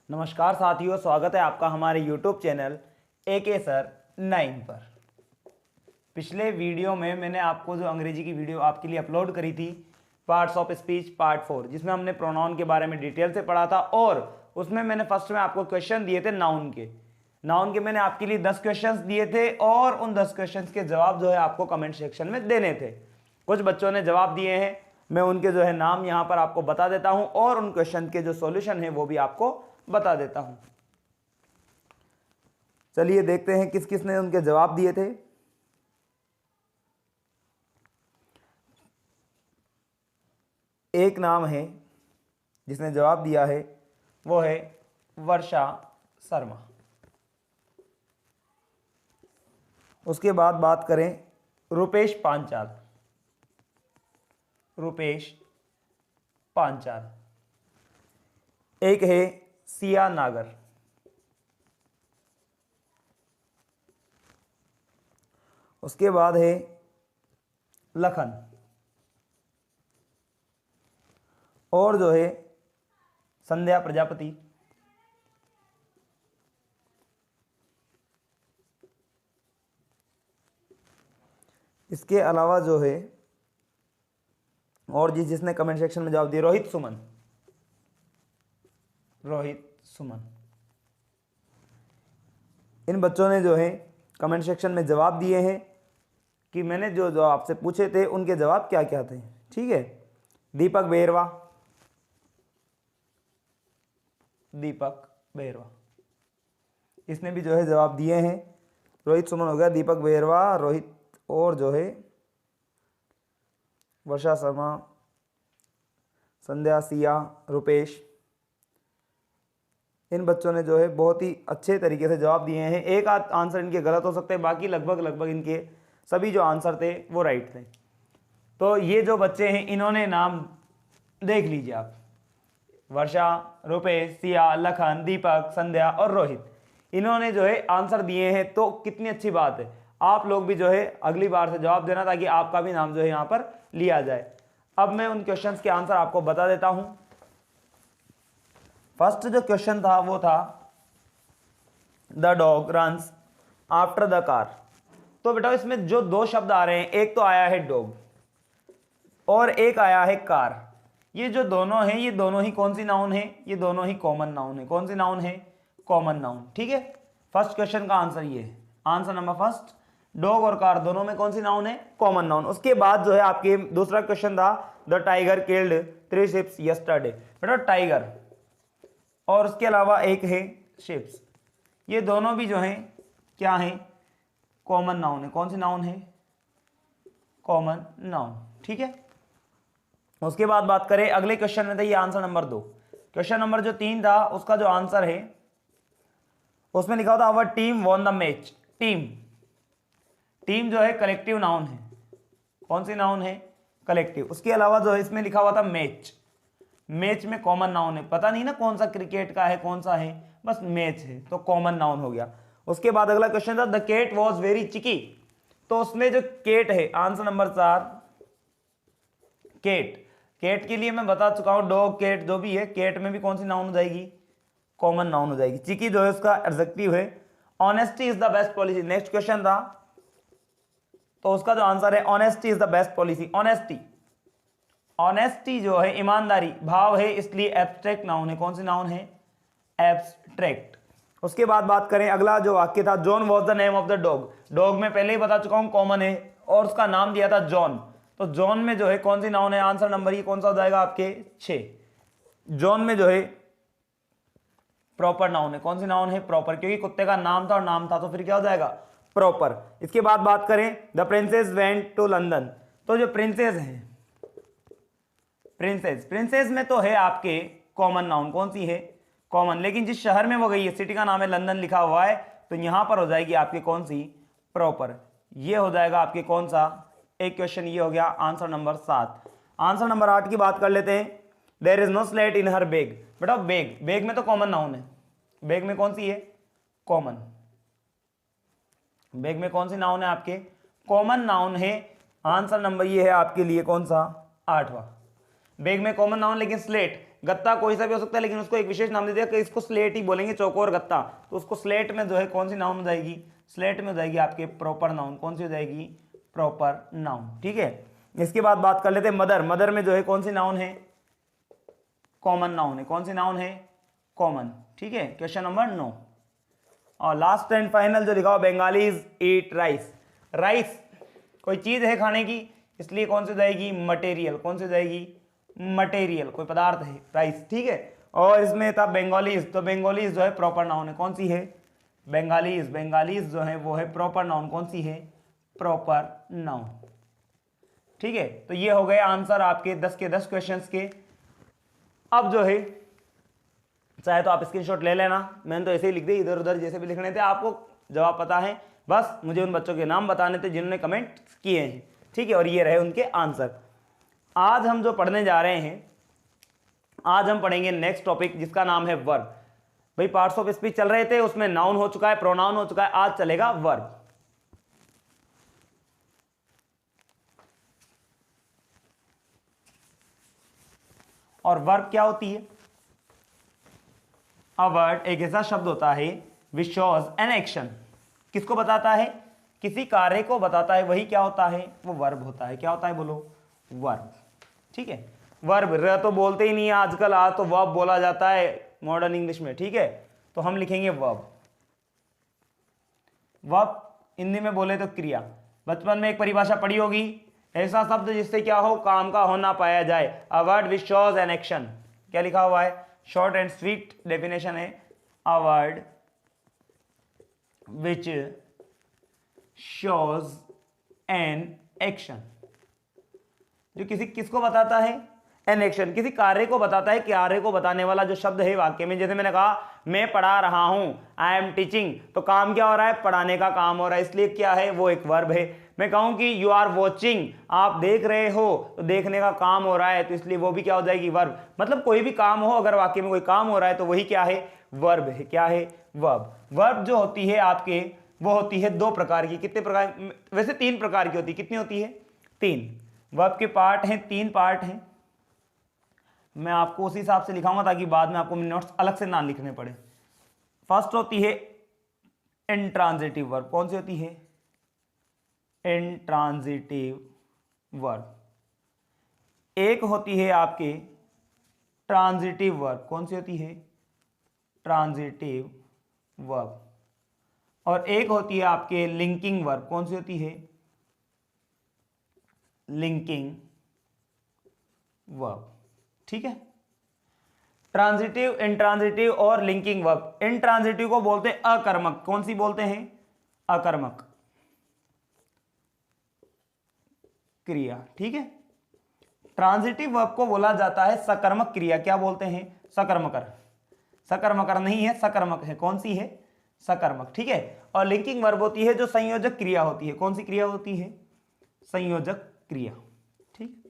नमस्कार साथियों, स्वागत है आपका हमारे YouTube चैनल AK सर 9 पर। पिछले वीडियो में मैंने आपको जो अंग्रेजी की वीडियो आपके लिए अपलोड करी थी, पार्ट्स ऑफ स्पीच पार्ट 4, जिसमें हमने प्रोनाउन के बारे में डिटेल से पढ़ा था और उसमें मैंने फर्स्ट में आपको क्वेश्चन दिए थे नाउन के मैंने आपके लिए 10 क्वेश्चंस दिए थे और उन 10 क्वेश्चंस के जवाब जो है आपको कमेंट सेक्शन में देने थे। कुछ बच्चों ने जवाब दिए हैं, मैं उनके जो है नाम यहाँ पर आपको बता देता हूँ और उन क्वेश्चन के जो सॉल्यूशन है वो भी आपको बता देता हूं। चलिए देखते हैं किस किस ने उनके जवाब दिए थे। एक नाम है जिसने जवाब दिया है, वो है वर्षा शर्मा। उसके बाद बात करें रुपेश पांचाल। एक है सिया नागर। उसके बाद है लखन और जो है संध्या प्रजापति। इसके अलावा जो है और जिसने कमेंट सेक्शन में जवाब दिया, रोहित सुमन। इन बच्चों ने जो है कमेंट सेक्शन में जवाब दिए हैं कि मैंने जो आपसे पूछे थे उनके जवाब क्या क्या थे। ठीक है, दीपक बेरवा इसने भी जो है जवाब दिए हैं। रोहित सुमन हो गया, दीपक बेरवा, रोहित और जो है वर्षा शर्मा, संध्या, सिया, रुपेश। इन बच्चों ने जो है बहुत ही अच्छे तरीके से जवाब दिए हैं। एक आध आंसर इनके गलत हो सकते हैं, बाकी लगभग इनके सभी जो आंसर थे वो राइट थे। तो ये जो बच्चे हैं इन्होंने नाम देख लीजिए आप, वर्षा, रुपेश, सिया, लखन, दीपक, संध्या और रोहित, इन्होंने जो है आंसर दिए हैं। तो कितनी अच्छी बात है, आप लोग भी जो है अगली बार से जवाब देना ताकि आपका भी नाम जो है यहाँ पर लिया जाए। अब मैं उन क्वेश्चंस के आंसर आपको बता देता हूँ। फर्स्ट जो क्वेश्चन था वो था the dog runs after the car. तो बेटा इसमें जो दो शब्द आ रहे हैं, एक तो आया है डॉग और एक आया है कार। ये जो दोनों हैं ये दोनों ही कौन सी नाउन है? ये दोनों ही कॉमन नाउन है। कौन सी नाउन है? Common noun. ठीक है, फर्स्ट क्वेश्चन का आंसर ये है। आंसर नंबर फर्स्ट, डॉग और कार दोनों में कौन सी नाउन है? Common noun. उसके बाद जो है आपके दूसरा क्वेश्चन था the tiger killed 3 ships yesterday. बेटा टाइगर और उसके अलावा एक है शिप्स, ये दोनों भी जो हैं क्या हैं? कॉमन नाउन है। कौन सी नाउन है? Common noun. ठीक है, उसके बाद बात करें अगले क्वेश्चन में था ये आंसर नंबर 2। क्वेश्चन नंबर जो 3 था उसका जो आंसर है उसमें लिखा होता our team won the match. Team जो है कलेक्टिव नाउन है। कौन सी नाउन है? कलेक्टिव। उसके अलावा जो है इसमें लिखा हुआ था मैच में कॉमन नाउन है। पता नहीं ना कौन सा क्रिकेट का है कौन सा है, बस मैच है तो कॉमन नाउन हो गया। उसके बाद अगला क्वेश्चन था द केट वॉज वेरी चिकी। तो उसमें जो केट है, आंसर नंबर 4 केट के लिए मैं बता चुका हूं, डॉग केट जो भी है, केट में भी कौन सी नाउन हो जाएगी? कॉमन नाउन हो जाएगी। चिकी जो है उसका एडजेक्टिव है। Honesty is the best policy. Next question था तो उसका जो आंसर है honesty is the best policy. Honesty जो है ईमानदारी भाव है, इसलिए एब्स्ट्रैक्ट नाउन है। कौन सी नाउन है? एब्स्ट्रैक्ट। उसके बाद बात करें अगला जो वाक्य था John was the name of the dog में पहले ही बता चुका हूं कॉमन है और उसका नाम दिया था जॉन। तो जॉन में जो है कौन सी नाउन है? आंसर नंबर ये कौन सा हो जाएगा आपके 6। जॉन में जो है प्रॉपर नाउन है। कौन सी नाउन है? प्रॉपर, क्योंकि कुत्ते का नाम था और नाम था तो फिर क्या हो जाएगा? प्रॉपर। इसके बाद बात करें the princess went to London. तो जो प्रिंसेस है, प्रिंसेस में तो है आपके कॉमन नाउन। कौन सी है? कॉमन। लेकिन जिस शहर में वो गई है, सिटी का नाम है लंदन लिखा हुआ है, तो यहां पर हो जाएगी आपकी कौन सी? प्रॉपर। ये हो जाएगा आपके कौन सा? एक क्वेश्चन ये हो गया आंसर नंबर 7। आंसर नंबर 8 की बात कर लेते हैं। There is no slate in her bag. बेटा बैग में तो कॉमन नाउन है। बैग में कौन सी है? कॉमन। बैग में कौन सी नाउन है आपके? कॉमन नाउन है। आंसर नंबर ये है आपके लिए कौन सा? 8वां। बैग में कॉमन नाउन, लेकिन स्लेट गत्ता कोई सा भी हो सकता है, लेकिन उसको एक विशेष नाम दे दिया कि इसको स्लेट ही बोलेंगे, चौकोर गत्ता, तो उसको स्लेट में जो है कौन सी नाउन हो जाएगी, स्लेट में हो जाएगी आपके प्रॉपर नाउन। कौन सी हो जाएगी, प्रॉपर नाउन। ठीक है, इसके बाद बात कर लेते हैं मदर। मदर में जो है कौन सी नाउन है, कॉमन नाउन है। कौन सी नाउन है, कॉमन। ठीक है, क्वेश्चन नंबर 9। और लास्ट एंड फाइनल जो लिखा हुआ, बंगालीज ईट राइस। राइस कोई चीज है खाने की, इसलिए कौन सी जाएगी, मटेरियल। कौन सी जाएगी, मटेरियल, कोई पदार्थ है राइस। ठीक है, और इसमें था बंगालीज, तो बंगालीज जो है प्रॉपर नाउन है। कौन सी है, बंगालीज। बंगालीज जो है वो है प्रॉपर नाउन। कौन सी है, प्रॉपर नाउन। ठीक है, तो ये हो गए आंसर आपके 10 के 10 क्वेश्चंस के। अब जो है चाहे तो आप स्क्रीनशॉट ले लेना, मैंने तो ऐसे ही लिख दी, इधर उधर जैसे भी लिखने थे, आपको जवाब पता है, बस मुझे उन बच्चों के नाम बताने थे जिन्होंने कमेंट किए हैं। ठीक है, और ये रहे उनके आंसर। आज हम जो पढ़ने जा रहे हैं, आज हम पढ़ेंगे नेक्स्ट टॉपिक जिसका नाम है वर्ब। भाई पार्ट्स ऑफ स्पीच चल रहे थे, उसमें नाउन हो चुका है, प्रोनाउन हो चुका है, आज चलेगा वर्ब। और वर्ब क्या होती है, अ वर्ड एक ऐसा शब्द होता है विच शोज एन एक्शन। किसको बताता है, किसी कार्य को बताता है, वही क्या होता है, वो वर्ब होता है। क्या होता है, बोलो, वर्ब। ठीक है, वर्ब र तो बोलते ही नहीं है आजकल, आज तो वर्ब बोला जाता है मॉडर्न इंग्लिश में। ठीक है, तो हम लिखेंगे वर्ब। वर्ब हिंदी में बोले तो क्रिया। बचपन में एक परिभाषा पढ़ी होगी, ऐसा शब्द जिससे क्या हो, काम का होना पाया जाए, a word which shows an action. क्या लिखा हुआ है, शॉर्ट एंड स्वीट डेफिनेशन है, a word which shows an action. जो किसको बताता है, एन एक्शन, किसी कार्य को बताता है। कार्य को बताने वाला जो शब्द है वाक्य में, जैसे मैंने कहा मैं पढ़ा रहा हूं, आई एम टीचिंग, तो काम क्या हो रहा है, पढ़ाने का काम हो रहा है, इसलिए क्या है, वो एक वर्ब है। मैं कहूं कि यू आर वॉचिंग, आप देख रहे हो, तो देखने का काम हो रहा है, तो इसलिए वो भी क्या हो जाएगी, वर्ब। मतलब कोई भी काम हो, अगर वाक्य में कोई काम हो रहा है तो वही क्या है, वर्ब है। क्या है, वर्ब। वर्ब जो होती है आपके, वो होती है 2 प्रकार की। कितने प्रकार, वैसे 3 प्रकार की होती है। कितनी होती है, 3। वर्ब के पार्ट हैं, 3 पार्ट हैं। मैं आपको उसी हिसाब से लिखाऊंगा ताकि बाद में आपको नोट्स अलग से ना लिखने पड़े। फर्स्ट होती है इंट्रांजिटिव वर्ब। कौन सी होती है, इंट्रांजिटिव वर्ब। एक होती है आपके ट्रांजिटिव वर्ब। कौन सी होती है, ट्रांजिटिव वर्ब। और एक होती है आपके लिंकिंग वर्ब। कौन सी होती है, लिंकिंग वर्ब। ठीक है, ट्रांजिटिव, इंट्रांजिटिव और लिंकिंग वर्ब। इंट्रांजिटिव को बोलते हैं अकर्मक। कौन सी बोलते हैं, अकर्मक क्रिया। ठीक है, ट्रांजिटिव वर्ब को बोला जाता है सकर्मक क्रिया। क्या बोलते हैं, सकर्मकर। सकर्मकर नहीं है, सकर्मक है। कौन सी है, सकर्मक। ठीक है, और लिंकिंग वर्ब होती है जो संयोजक क्रिया होती है। कौन सी क्रिया होती है, संयोजक क्रिया। ठीक,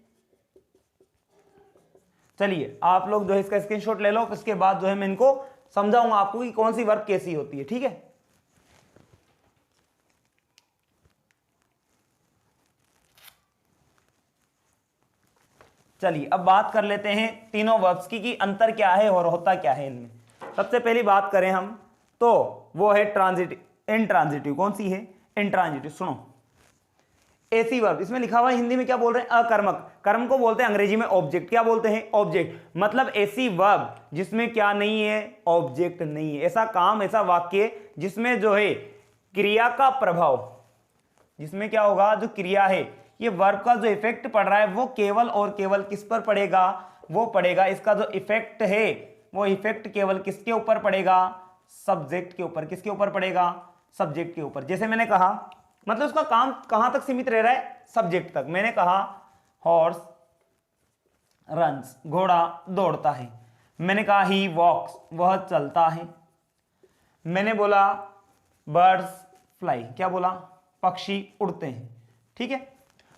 चलिए आप लोग जो है इसका स्क्रीनशॉट ले लो, इसके बाद जो है मैं इनको समझाऊंगा आपको कि कौन सी वर्ब कैसी होती है। ठीक है, चलिए अब बात कर लेते हैं तीनों वर्ब्स की कि अंतर क्या है और होता क्या है इनमें। सबसे पहली बात करें हम तो वो है ट्रांजिटिव, इंट्रांजिटिव। कौन सी है, इंट्रांजिटिव। सुनो, एसी वर्ब, इसमें लिखा हुआ है हिंदी में क्या बोल रहे हैं, अकर्मक। कर्म को बोलते हैं अंग्रेजी में ऑब्जेक्ट। क्या बोलते हैं, ऑब्जेक्ट। मतलब ऐसी वर्ब जिसमें क्या नहीं है, ऑब्जेक्ट नहीं है। ऐसा काम, ऐसा वाक्य जिसमें जो है क्रिया का प्रभाव, जिसमें क्या होगा, जो क्रिया है, ये वर्ब का जो इफेक्ट पड़ रहा है वो केवल और केवल किस पर पड़ेगा, वो पड़ेगा, इसका जो इफेक्ट है वो इफेक्ट केवल किसके ऊपर पड़ेगा, सब्जेक्ट के ऊपर। किसके ऊपर पड़ेगा, सब्जेक्ट के ऊपर। जैसे मैंने कहा, मतलब उसका काम कहां तक सीमित रह रहा है, सब्जेक्ट तक। मैंने कहा हॉर्स रन्स, घोड़ा दौड़ता है। मैंने कहा ही वॉक्स, वह चलता है। मैंने बोला बर्ड्स फ्लाई, क्या बोला, पक्षी उड़ते हैं। ठीक है,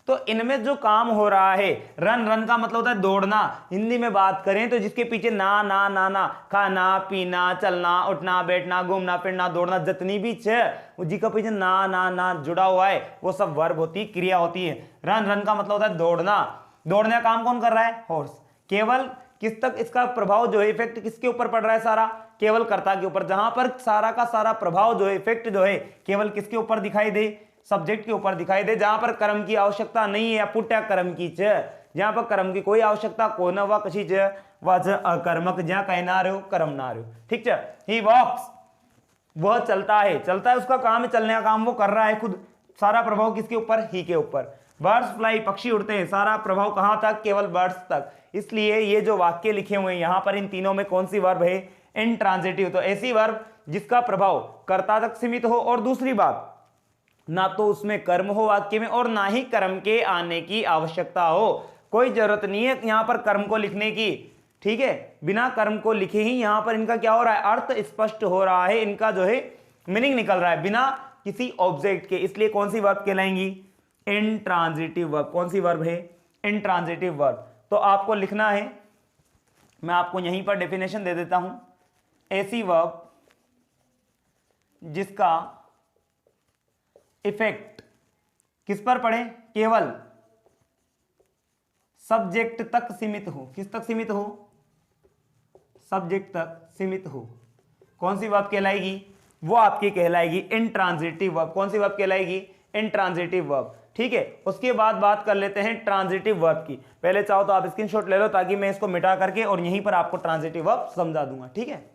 तो इनमें जो काम हो रहा है, रन, रन का मतलब होता है दौड़ना। हिंदी में बात करें तो जिसके पीछे ना ना ना ना, खाना पीना, चलना उठना बैठना घूमना फिरना दौड़ना, जितनी भी जी का पीछे ना ना ना जुड़ा हुआ है वो सब वर्ब होती है, क्रिया होती है। रन, रन का मतलब होता है दौड़ना। दौड़ने का काम कौन कर रहा है, हॉर्स। केवल किस तक इसका प्रभाव जो है इफेक्ट किसके ऊपर पड़ रहा है, सारा केवल कर्ता के ऊपर। जहां पर सारा का सारा प्रभाव जो है इफेक्ट जो है केवल किसके ऊपर दिखाई दे, सब्जेक्ट के ऊपर दिखाई दे। जहां पर कर्म की आवश्यकता नहीं है, या पुट्या कर्म की च, जहां पर कर्म की कोई आवश्यकता को न व कशी च व अकर्मक, जहां कहना रहे हो कर्म ना रहे हो, ठीक है। ही वॉक्स, वह चलता है, चलता है, उसका काम है चलने का काम वो कर रहा है खुद। सारा प्रभाव किसके ऊपर, ही के ऊपर। बर्ड्स फ्लाई, पक्षी उड़ते हैं, सारा प्रभाव कहां तक, केवल बर्ड्स तक। इसलिए ये जो वाक्य लिखे हुए हैं यहां पर इन तीनों में कौन सी वर्ब है, इंट्रांजिटिव। तो ऐसी वर्ब जिसका प्रभाव कर्ता तक सीमित हो, और दूसरी बात ना तो उसमें कर्म हो वाक्य में और ना ही कर्म के आने की आवश्यकता हो। कोई जरूरत नहीं है यहां पर कर्म को लिखने की, ठीक है। बिना कर्म को लिखे ही यहां पर इनका क्या हो रहा है, अर्थ स्पष्ट हो रहा है, इनका जो है मीनिंग निकल रहा है बिना किसी ऑब्जेक्ट के। इसलिए कौन सी वर्ब कहलाएंगी, इंट्रांजिटिव वर्ब। कौन सी वर्ब है, इंट्रांजिटिव वर्ब। तो आपको लिखना है, मैं आपको यहीं पर डेफिनेशन दे देता हूं। ऐसी वर्ब जिसका इफेक्ट किस पर पड़े, केवल सब्जेक्ट तक सीमित हो। किस तक सीमित हो, सब्जेक्ट तक सीमित हो। कौन सी वर्ब कहलाएगी, वो आपकी कहलाएगी इंट्रांजिटिव वर्ब। कौन सी वर्ब कहलाएगी, इंट्रांजिटिव वर्ब, ठीक है। उसके बाद बात कर लेते हैं ट्रांजिटिव वर्ब की। पहले चाहो तो आप स्क्रीनशॉट ले लो ताकि मैं इसको मिटा करके और यहीं पर आपको ट्रांजिटिव वर्ब समझा दूंगा, ठीक है।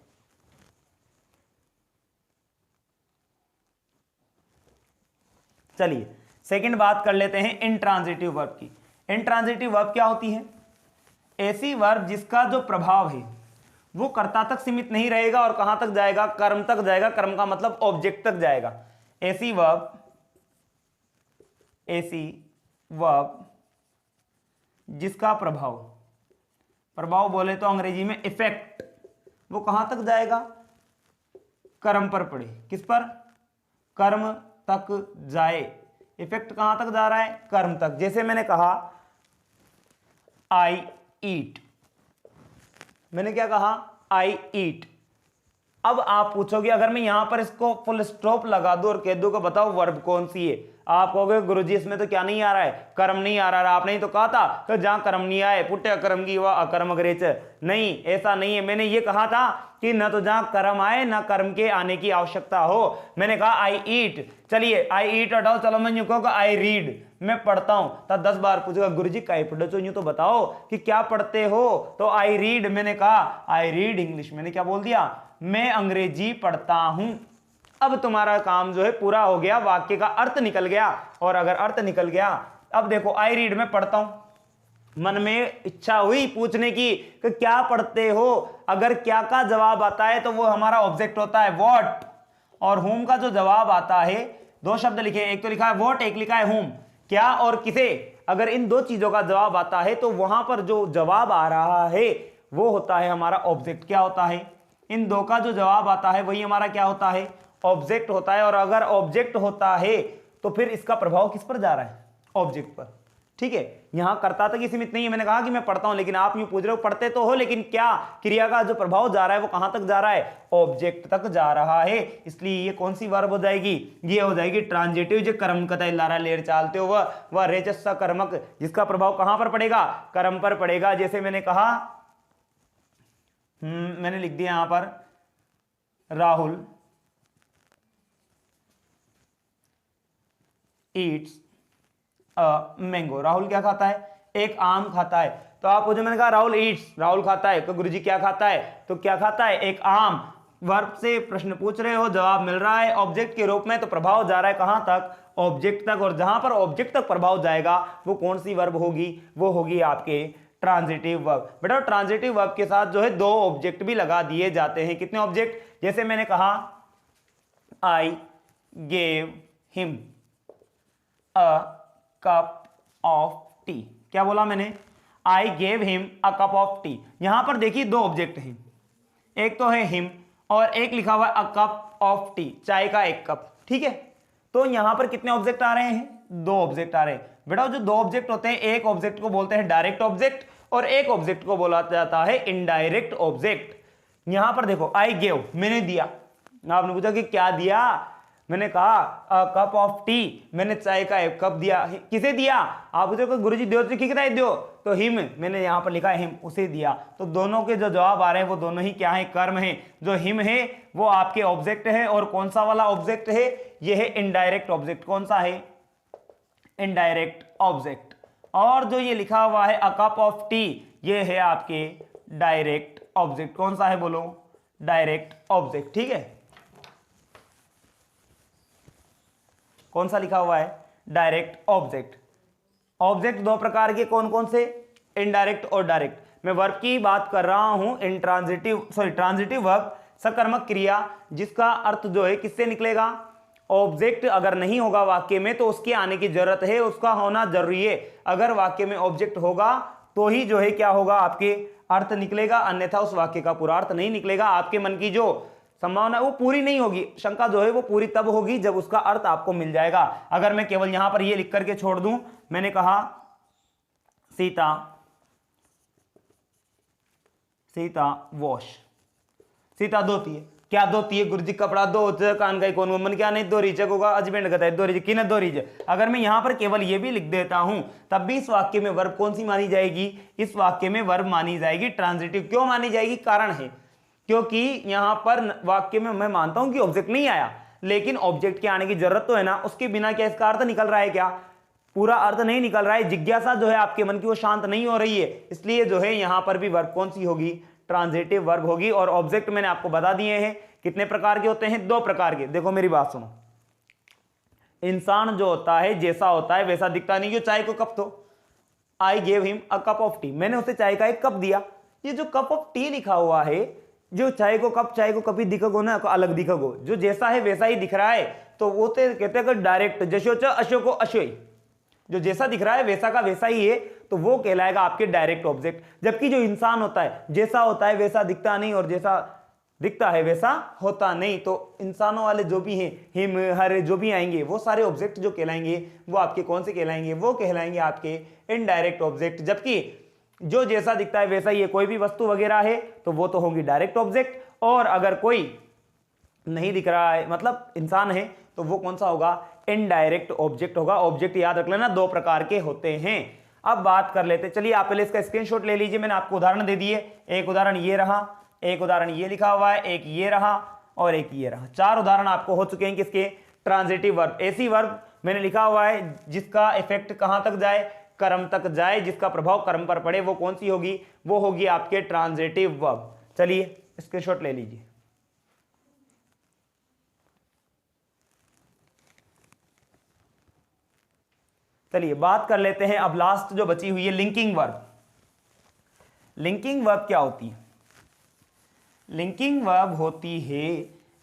चलिए सेकंड बात कर लेते हैं इंट्रांजिटिव वर्ब की। इंट्रांजिटिव वर्ब क्या होती है, ऐसी वर्ब जिसका जो प्रभाव है वो कर्ता तक सीमित नहीं रहेगा और कहां तक जाएगा, कर्म तक जाएगा। कर्म का मतलब ऑब्जेक्ट तक जाएगा। ऐसी वर्ब जिसका प्रभाव बोले तो अंग्रेजी में इफेक्ट, वो कहां तक जाएगा, कर्म पर पड़े। किस पर, कर्म तक जाए। इफेक्ट कहां तक जा रहा है, कर्म तक। जैसे मैंने कहा आई ईट, मैंने क्या कहा, आई ईट। अब आप पूछोगे अगर मैं यहां पर इसको फुल स्टॉप लगा दूं और कह दूं कि बताओ वर्ब कौन सी है, आप कहोगे गुरुजी इसमें तो क्या नहीं आ रहा है, कर्म नहीं आ रहा है। आपने ही तो कहा था कि जहां कर्म नहीं आए पुट्य कर्म की वह अकर्म ग्रेच। नहीं, ऐसा नहीं है। मैंने ये कहा था कि न तो जहां कर्म आए ना कर्म के आने की आवश्यकता हो। मैंने कहा आई ईट, चलिए आई ईट हटाओ, चलो मैं यूं कहूँ आई रीड, मैं पढ़ता हूं। तब 10 बार पूछेगा गुरुजी काय पढ़ो तो, यूं तो बताओ कि क्या पढ़ते हो। तो आई रीड, मैंने कहा आई रीड इंग्लिश। मैंने क्या बोल दिया, मैं अंग्रेजी पढ़ता हूं। अब तुम्हारा काम जो है पूरा हो गया, वाक्य का अर्थ निकल गया। और अगर अर्थ निकल गया, अब देखो आई रीड में पढ़ता हूं, मन में इच्छा हुई पूछने की कि क्या पढ़ते हो। अगर क्या का जवाब आता है तो वो हमारा ऑब्जेक्ट होता है व्हाट, और होम का जो जवाब आता है, दो शब्द लिखे, एक तो लिखा है व्हाट, एक लिखा है होम, क्या और किसे। अगर इन दो चीजों का जवाब आता है तो वहां पर जो जवाब आ रहा है वो होता है हमारा ऑब्जेक्ट। क्या होता है, इन दो का जो जवाब आता है वही हमारा क्या होता है, ऑब्जेक्ट होता है। और अगर ऑब्जेक्ट होता है तो फिर इसका प्रभाव किस पर जा रहा है, ऑब्जेक्ट पर, ठीक है। यहां कर्ता तक ही सीमित नहीं है। मैंने कहा कि मैं पढ़ता हूं, लेकिन आप यूं पूछ रहे हो पढ़ते तो हो, लेकिन क्या क्रिया का जो प्रभाव जा रहा है वो कहां तक जा रहा है, ऑब्जेक्ट तक जा रहा है। इसलिए ये कौन सी वर्ब हो जाएगी, ये हो जाएगी ट्रांजिटिव। जो कर्म कतई लारा लेर चालते हो वह रेचस्सा कर्मक, जिसका प्रभाव कहां पर पड़ेगा, कर्म पर पड़ेगा। जैसे मैंने कहा, मैंने लिख दिया यहां पर Rahul Yeats a mango. Rahul क्या खाता है, एक आम खाता है। तो आप मुझे, मैंने कहा राहुल ईट्स, राहुल खाता है, तो गुरुजी क्या खाता है, तो क्या खाता है, एक आम। वर्ब से प्रश्न पूछ रहे हो, जवाब मिल रहा है ऑब्जेक्ट के रूप में, तो प्रभाव जा रहा है कहां तक, ऑब्जेक्ट तक। और जहां पर ऑब्जेक्ट तक प्रभाव जाएगा वो कौन सी वर्ब होगी, वो होगी आपके ट्रांजिटिव वर्ब। बेटा ट्रांजिटिव वर्ब के साथ जो है दो ऑब्जेक्ट भी लगा दिए जाते हैं। कितने ऑब्जेक्ट, जैसे मैंने कहा I gave him a cup of T. क्या बोला मैंने, I gave him a cup of T. यहां पर देखिए दो ऑब्जेक्ट हैं, एक तो है हिम और एक लिखा हुआ है अ कप ऑफ टी, चाय का एक कप, ठीक है। तो यहां पर कितने ऑब्जेक्ट आ रहे हैं, दो ऑब्जेक्ट आ रहे हैं। बेटा जो दो ऑब्जेक्ट होते हैं, एक ऑब्जेक्ट को बोलते हैं डायरेक्ट ऑब्जेक्ट और एक ऑब्जेक्ट को बोला जाता है इनडायरेक्ट ऑब्जेक्ट। यहां पर देखो आई गेव, मैंने दिया। आपने पूछा कि क्या दिया, मैंने कहा अ कप ऑफ टी, मैंने चाय का एक कप दिया, किसे दिया? आप उसे गुरुजी दो तो कितना दो, तो हिम, मैंने यहाँ पर लिखा है हिम, उसे दिया। तो दोनों के जो जवाब आ रहे हैं वो दोनों ही क्या है? कर्म है। जो हिम है वो आपके ऑब्जेक्ट है, और कौन सा वाला ऑब्जेक्ट है? ये है इनडायरेक्ट ऑब्जेक्ट। कौन सा है? Indirect object. और जो ये लिखा हुआ है अ कप ऑफ टी, ये है आपके डायरेक्ट ऑब्जेक्ट। कौन सा है बोलो? Direct object. ठीक है, कौन सा लिखा हुआ है? Direct object. ऑब्जेक्ट दो प्रकार के, कौन कौन से? इनडायरेक्ट और डायरेक्ट। मैं वर्ब की बात कर रहा हूं, ट्रांजिटिव वर्ब, सकर्मक क्रिया, जिसका अर्थ जो है किससे निकलेगा? ऑब्जेक्ट अगर नहीं होगा वाक्य में तो उसके आने की जरूरत है, उसका होना जरूरी है। अगर वाक्य में ऑब्जेक्ट होगा तो ही जो है क्या होगा? आपके अर्थ निकलेगा, अन्यथा उस वाक्य का पूरा अर्थ नहीं निकलेगा। आपके मन की जो संभावना वो पूरी नहीं होगी, शंका जो है वो पूरी तब होगी जब उसका अर्थ आपको मिल जाएगा। अगर मैं केवल यहां पर ये लिख करके छोड़ दूं, मैंने कहा सीता वॉश, सीता धोती है। क्या धोती है? गुरुजी कपड़ा दो कान का कौन मन क्या नहीं दो रीचक होगा अजमेंड कहता है दो रीच कि दो रीच। अगर मैं यहां पर केवल ये भी लिख देता हूं तब भी इस वाक्य में वर्ब कौन सी मानी जाएगी? इस वाक्य में वर्ब मानी जाएगी ट्रांजिटिव। क्यों मानी जाएगी? कारण है, क्योंकि यहां पर वाक्य में मैं मानता हूं कि ऑब्जेक्ट नहीं आया, लेकिन ऑब्जेक्ट के आने की जरूरत तो है ना, उसके बिना क्या इसका अर्थ निकल रहा है? क्या पूरा अर्थ नहीं निकल रहा है। जिज्ञासा जो है आपके मन की वो शांत नहीं हो रही है, इसलिए जो है यहां पर भी वर्ब कौन सी होगी? ट्रांजिटिव वर्ब होगी। और ऑब्जेक्ट मैंने आपको बता दिए हैं कितने प्रकार के होते हैं? दो प्रकार के। देखो मेरी बात सुनो, इंसान जो होता है जैसा होता है वैसा दिखता नहीं। जो चाय को कप दो, I gave him a cup of T, मैंने उसे चाय का एक कप दिया। ये जो कप ऑफ टी लिखा हुआ है, जो चाय को कप ही दिखोगो ना, अलग दिखोगो, जो जैसा है वैसा ही दिख रहा है, तो वो तो कहते हैं डायरेक्ट, जैसे अशोको अशोई, जो जैसा दिख रहा है वैसा का वैसा ही है, तो वो कहलाएगा आपके डायरेक्ट ऑब्जेक्ट। जबकि जो इंसान होता है जैसा होता है वैसा दिखता नहीं, और जैसा दिखता है वैसा होता नहीं, तो इंसानों वाले जो भी हैं, हिम हर जो भी आएंगे, वो सारे ऑब्जेक्ट जो कहलाएंगे वो आपके कौन से कहलाएंगे? वो कहलाएंगे आपके इनडायरेक्ट ऑब्जेक्ट। जबकि जो जैसा दिखता है वैसा ही है, कोई भी वस्तु वगैरह है तो वो तो होंगी डायरेक्ट ऑब्जेक्ट। और अगर कोई नहीं दिख रहा है, मतलब इंसान है, तो वो कौन सा होगा? इनडायरेक्ट ऑब्जेक्ट होगा। ऑब्जेक्ट याद रख लेना, दो प्रकार के होते हैं। अब बात कर लेते, चलिए आप पहले इसका स्क्रीनशॉट ले लीजिए, मैंने आपको उदाहरण दे दिए। एक उदाहरण ये रहा, एक उदाहरण ये लिखा हुआ है, एक ये रहा और एक ये रहा। चार उदाहरण आपको हो चुके हैं किसके? Transitive verb. ऐसी वर्ब मैंने लिखा हुआ है जिसका इफेक्ट कहां तक जाए? कर्म तक जाए, जिसका प्रभाव कर्म पर पड़े, वो कौन सी होगी? वो होगी आपके ट्रांजिटिव वर्ब। चलिए स्क्रीनशॉट ले लीजिए। चलिए बात कर लेते हैं अब लास्ट जो बची हुई है, लिंकिंग वर्ब। लिंकिंग वर्ब क्या होती है? लिंकिंग वर्ब होती है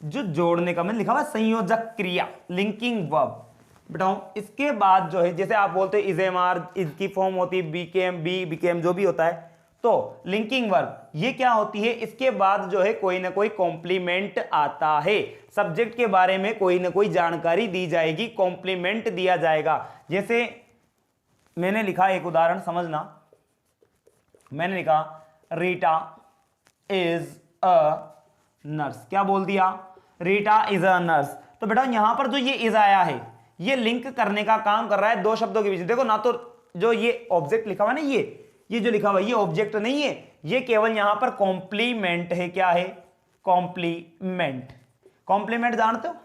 जो जोड़ने का, मैंने लिखा हुआ संयोजक क्रिया, लिंकिंग वर्ब। बताऊं, इसके बाद जो है जैसे आप बोलते हैं इज एम आर, इसकी फॉर्म होती है बीकेम, बी बीकेम, जो भी होता है, तो लिंकिंग वर्ब ये क्या होती है? इसके बाद जो है कोई ना कोई कॉम्प्लीमेंट आता है, सब्जेक्ट के बारे में कोई ना कोई जानकारी दी जाएगी, कॉम्प्लीमेंट दिया जाएगा। जैसे मैंने लिखा एक उदाहरण समझना, मैंने लिखा रीटा इज अ नर्स। क्या बोल दिया? Rita is a nurse. तो बेटा यहां पर जो ये इज आया है, ये लिंक करने का काम कर रहा है दो शब्दों के बीच। देखो ना, तो जो ये ऑब्जेक्ट लिखा हुआ है ना, ये जो लिखा हुआ है ये ऑब्जेक्ट नहीं है, ये केवल यहां पर कॉम्प्लीमेंट है। क्या है? कॉम्प्लीमेंट। कॉम्प्लीमेंट जानते हो?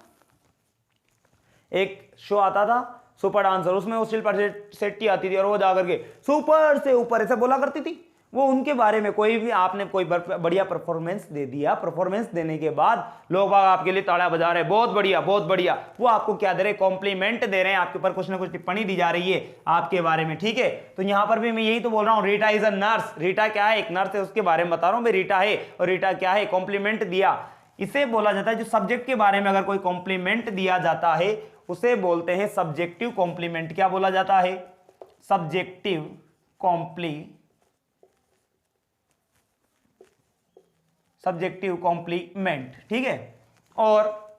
एक शो आता था सुपर डांसर, उसमें वो शिल्पा शेट्टी आती थी और वो जाकर के सुपर से ऊपर ऐसे बोला करती थी। वो उनके बारे में कोई भी आपने कोई बढ़िया परफॉर्मेंस दे दिया, परफॉर्मेंस देने के बाद लोग आपके लिए ताड़ा बजा रहे, बहुत बढ़िया बहुत बढ़िया, वो आपको क्या दे रहे? कॉम्प्लीमेंट दे रहे हैं, आपके ऊपर कुछ ना कुछ टिप्पणी दी जा रही है आपके बारे में। ठीक है, तो यहां पर भी मैं यही तो बोल रहा हूं, Rita is a nurse. Rita क्या है? एक नर्स है, उसके बारे में बता रहा हूं मैं। रीटा है, और रीटा क्या है? कॉम्प्लीमेंट दिया। इसे बोला जाता है, जो सब्जेक्ट के बारे में अगर कोई कॉम्प्लीमेंट दिया जाता है उसे बोलते हैं सब्जेक्टिव कॉम्प्लीमेंट। क्या बोला जाता है? Subjective complement. ठीक है, और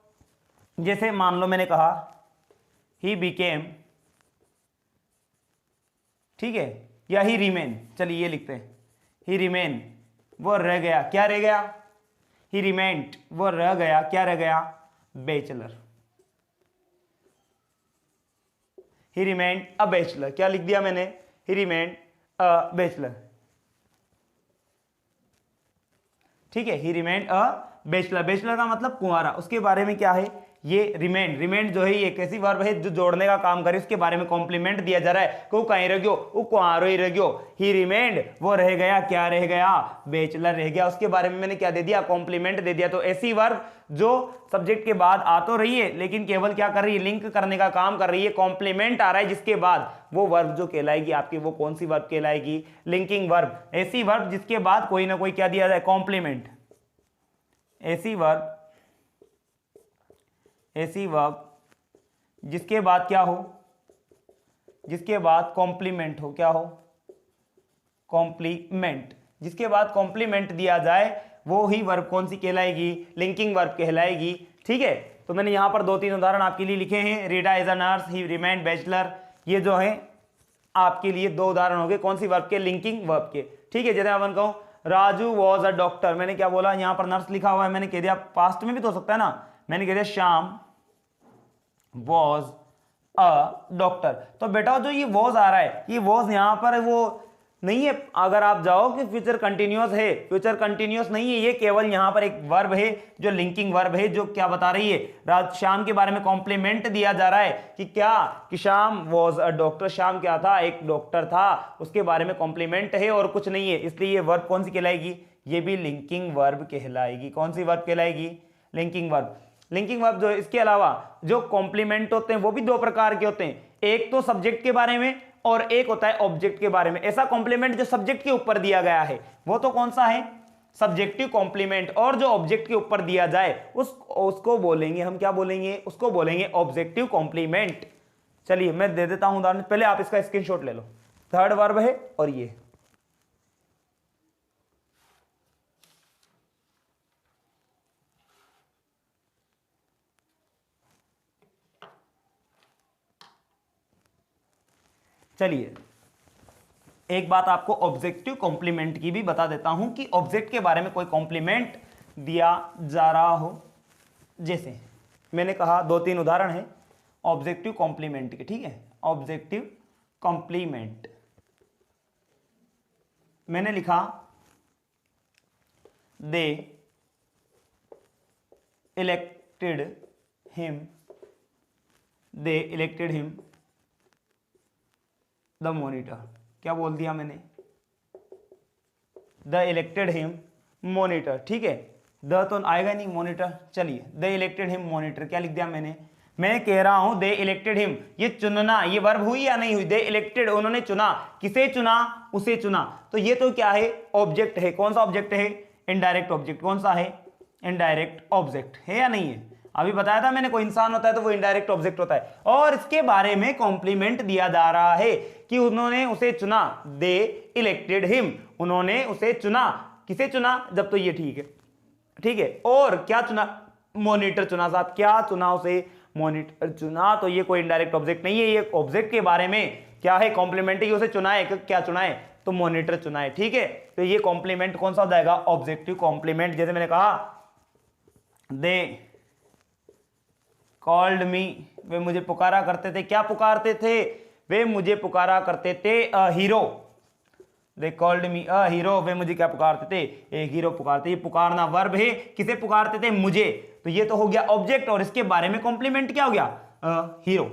जैसे मान लो मैंने कहा ही बिकेम, ठीक है, या ही रिमेन, चलिए ये लिखते हैं ही रिमेन, वो रह गया। क्या रह गया? ही रिमेंट, वो रह गया। क्या रह गया? Bachelor. He remained a bachelor. क्या लिख दिया मैंने? ही रिमेंड अ बैचलर। ठीक है, ही रिमेंड अ बैचलर। बैचलर का मतलब कुंवारा। उसके बारे में क्या है? ये रिमेंड, रिमेंड जो है ये एक ऐसी वर्ब है जो जोड़ने का काम करे, उसके बारे में कॉम्प्लीमेंट दिया जा रहा है। को कहीं रह गयो, वो कुंवारो ही रह गयो। ही रिमेंड वो रह गया, क्या रह गया? बैचलर रह गया। उसके बारे में मैंने क्या दे दिया? कॉम्प्लीमेंट दे दिया। तो ऐसी वर्ब जो सब्जेक्ट के बाद आ तो रही है लेकिन केवल क्या कर रही है? लिंक करने का काम कर रही है। कॉम्प्लीमेंट आ रहा है जिसके बाद, वो वर्ब जो कहलाएगी आपकी, वो कौन सी वर्ब कहलाएगी? Linking verb. ऐसी वर्ब जिसके बाद कोई ना कोई क्या दिया जाए? कॉम्प्लीमेंट। ऐसी वर्ब जिसके बाद क्या हो? जिसके बाद कॉम्प्लीमेंट हो। क्या हो? कॉम्प्लीमेंट। जिसके बाद कॉम्प्लीमेंट दिया जाए वो ही वर्ब कौन सी कहलाएगी? लिंकिंग वर्ब कहलाएगी। ठीक है, तो मैंने यहां पर 2-3 उदाहरण आपके लिए लिखे हैं। Rida is a nurse, he remained bachelor. ये जो है आपके लिए 2 उदाहरण हो गए। कौन सी वर्ब के? लिंकिंग वर्ब के। ठीक है, जैसे अपन कहूं राजू वॉज अ डॉक्टर, मैंने क्या बोला? यहां पर नर्स लिखा हुआ है, मैंने कह दिया पास्ट में भी तो हो सकता है ना, मैंने कह दिया श्याम वॉज अ डॉक्टर। तो बेटा जो ये वॉज आ रहा है, ये वॉज यहां पर वो नहीं है। अगर आप जाओ कि फ्यूचर कंटिन्यूअस है, फ्यूचर कंटिन्यूअस नहीं है, ये केवल यहां पर एक वर्ब है जो लिंकिंग वर्ब है, जो क्या बता रही है? राज श्याम के बारे में कॉम्प्लीमेंट दिया जा रहा है कि क्या? कि Shyam was a doctor. Shyam क्या था? एक डॉक्टर था। उसके बारे में कॉम्प्लीमेंट है और कुछ नहीं है, इसलिए ये वर्ब कौन सी कहलाएगी? ये भी लिंकिंग वर्ब कहलाएगी। कौन सी वर्ब कहलाएगी? Linking verb. लिंकिंग वर्ब जो है, इसके अलावा जो कॉम्प्लीमेंट होते हैं वो भी 2 प्रकार के होते हैं। एक तो सब्जेक्ट के बारे में और एक होता है ऑब्जेक्ट के बारे में। ऐसा कॉम्प्लीमेंट जो सब्जेक्ट के ऊपर दिया गया है वो तो कौन सा है? Subjective complement. और जो ऑब्जेक्ट के ऊपर दिया जाए उसको बोलेंगे हम, क्या बोलेंगे? उसको बोलेंगे ऑब्जेक्टिव कॉम्प्लीमेंट। चलिए मैं दे देता हूं उदाहरण, पहले आप इसका स्क्रीनशॉट ले लो। थर्ड वर्ब है और ये चलिए एक बात आपको ऑब्जेक्टिव कॉम्प्लीमेंट की भी बता देता हूं कि ऑब्जेक्ट के बारे में कोई कॉम्प्लीमेंट दिया जा रहा हो, जैसे मैंने कहा 2-3 उदाहरण है ऑब्जेक्टिव कॉम्प्लीमेंट के। ठीक है, ऑब्जेक्टिव कॉम्प्लीमेंट मैंने लिखा दे इलेक्टेड हिम द मॉनिटर। क्या बोल दिया मैंने? The elected him monitor. ठीक है, द तो आएगा नहीं, मॉनिटर। चलिए द इलेक्टेड हिम मॉनिटर क्या लिख दिया मैंने? मैं कह रहा हूं दे इलेक्टेड हिम, ये चुनना, ये वर्ब हुई या नहीं हुई? दे इलेक्टेड, उन्होंने चुना। किसे चुना? उसे चुना। तो ये तो क्या है? ऑब्जेक्ट है। कौन सा ऑब्जेक्ट है? Indirect object. कौन सा है? इनडायरेक्ट ऑब्जेक्ट है या नहीं है? अभी बताया था मैंने, कोई इंसान होता है तो वो इनडायरेक्ट ऑब्जेक्ट होता है। और इसके बारे में कॉम्प्लीमेंट दिया जा रहा है कि उन्होंने उसे चुना। दे इलेक्टेड हिम, उन्होंने उसे चुना। किसे चुना? जब तो ये ठीक है। ठीक है, और क्या चुना? मॉनिटर चुना। साहब क्या चुना? उसे मॉनिटर चुना। तो ये कोई इनडायरेक्ट ऑब्जेक्ट नहीं है, ये ऑब्जेक्ट के बारे में क्या है? कॉम्प्लीमेंट है, उसे चुना है। क्या चुना है? तो मॉनिटर चुना है। ठीक है, तो ये कॉम्प्लीमेंट कौन सा हो जाएगा? Objective complement. जैसे मैंने कहा दे कॉल्ड मी, वे मुझे पुकारा करते थे। क्या पुकारते थे? वे मुझे पुकारा करते थे a hero. They called me a hero, वे मुझे क्या पुकारते थे? एक हीरो पुकारते। ये पुकारना वर्ब है। किसे पुकारते थे? मुझे। तो ये तो हो गया ऑब्जेक्ट, और इसके बारे में कॉम्प्लीमेंट क्या हो गया? A hero.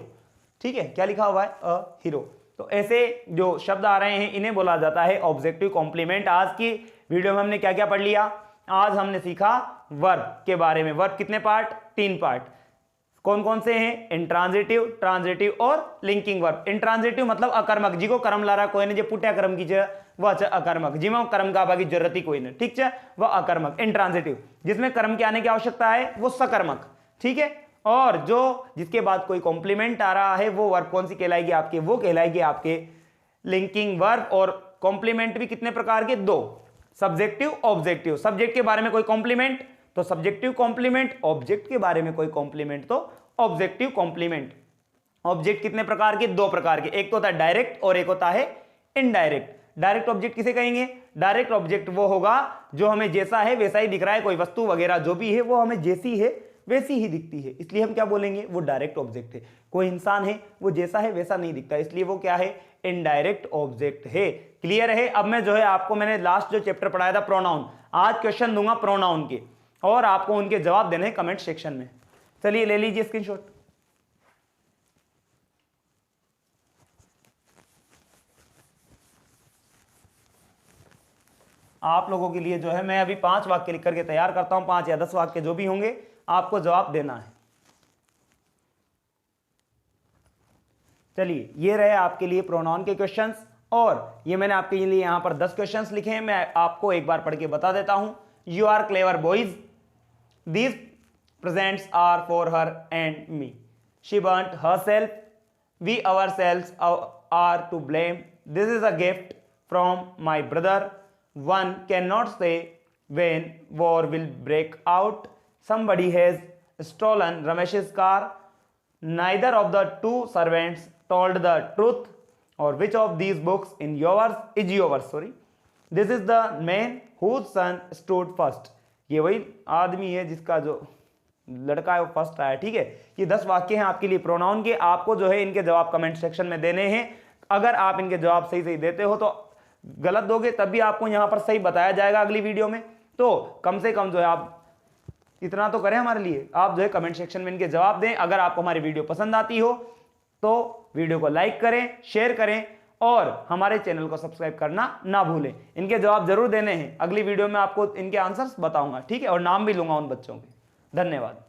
ठीक है, क्या लिखा हुआ है? A hero. तो ऐसे जो शब्द आ रहे हैं इन्हें बोला जाता है ऑब्जेक्टिव कॉम्प्लीमेंट। आज की वीडियो में हमने क्या क्या पढ़ लिया? आज हमने सीखा वर्ब के बारे में। वर्ब कितने पार्ट? 3 पार्ट। कौन कौन से हैं? इंट्रांजिटिव, ट्रांजिटिव और लिंकिंग वर्ब। इंट्रांजिटिव मतलब अकर्मक, जिको कर्म ला रहा कोई ने, जो पुट्या कर्म की वह अकर्मक, जिसमें कर्म का आवा की जरूरत ही कोई नहीं। ठीक है, वह अकर्मक इंट्रांजिटिव। जिसमें कर्म के आने की आवश्यकता है वो सकर्मक। ठीक है, और जो जिसके बाद कोई कॉम्प्लीमेंट आ रहा है वो वर्ब कौन सी कहलाएगी आपके? वो कहलाएगी आपके लिंकिंग वर्ब। और कॉम्प्लीमेंट भी कितने प्रकार के? 2, सब्जेक्टिव, ऑब्जेक्टिव। सब्जेक्ट के बारे में कोई कॉम्प्लीमेंट तो सब्जेक्टिव कॉम्प्लीमेंट, ऑब्जेक्ट के बारे में कोई कॉम्प्लीमेंट तो ऑब्जेक्टिव कॉम्प्लीमेंट। ऑब्जेक्ट कितने प्रकार के? 2 प्रकार के। एक तो होता है डायरेक्ट और एक होता है इनडायरेक्ट। डायरेक्ट ऑब्जेक्ट किसे कहेंगे? डायरेक्ट ऑब्जेक्ट वो होगा जो हमें जैसा है वैसा ही दिख रहा है। कोई वस्तु वगैरह जो भी है वो हमें जैसी है वैसी ही दिखती है, इसलिए हम क्या बोलेंगे, वो डायरेक्ट ऑब्जेक्ट है। कोई इंसान है, वो जैसा है वैसा नहीं दिखता, इसलिए वो क्या है, इनडायरेक्ट ऑब्जेक्ट है। क्लियर है। अब मैं जो है आपको, मैंने लास्ट जो चैप्टर पढ़ाया था प्रोनाउन, आज क्वेश्चन दूंगा प्रोनाउन के और आपको उनके जवाब देने हैं कमेंट सेक्शन में। चलिए ले लीजिए स्क्रीनशॉट। आप लोगों के लिए जो है मैं अभी 5 वाक्य लिख करके तैयार करता हूं, 5 या 10 वाक्य जो भी होंगे आपको जवाब देना है। चलिए ये रहे आपके लिए प्रोनाउन के क्वेश्चंस, और ये मैंने आपके लिए यहां पर 10 क्वेश्चंस लिखे हैं, मैं आपको एक बार पढ़ के बता देता हूं। You are clever boys, these presents are for her and me, she burnt herself, we ourselves are to blame, this is a gift from my brother, one cannot say when war will break out, somebody has stolen Ramesh's car, neither of the two servants told the truth, or which of these books in yours is yours, sorry, this is the man whose son stood first, ये वही आदमी है जिसका जो लड़का है वो first आया। ठीक है, ये 10 वाक्य हैं आपके लिए प्रोनाउन के, आपको जो है इनके जवाब कमेंट सेक्शन में देने हैं। अगर आप इनके जवाब सही सही देते हो तो गलत दोगे तब भी आपको यहां पर सही बताया जाएगा अगली वीडियो में, तो कम से कम जो है आप इतना तो करें हमारे लिए, आप जो है कमेंट सेक्शन में इनके जवाब दें। अगर आपको हमारी वीडियो पसंद आती हो तो वीडियो को लाइक करें, शेयर करें और हमारे चैनल को सब्सक्राइब करना ना भूलें। इनके जवाब जरूर देने हैं, अगली वीडियो में आपको इनके आंसर्स बताऊंगा। ठीक है, और नाम भी लूंगा उन बच्चों के। धन्यवाद।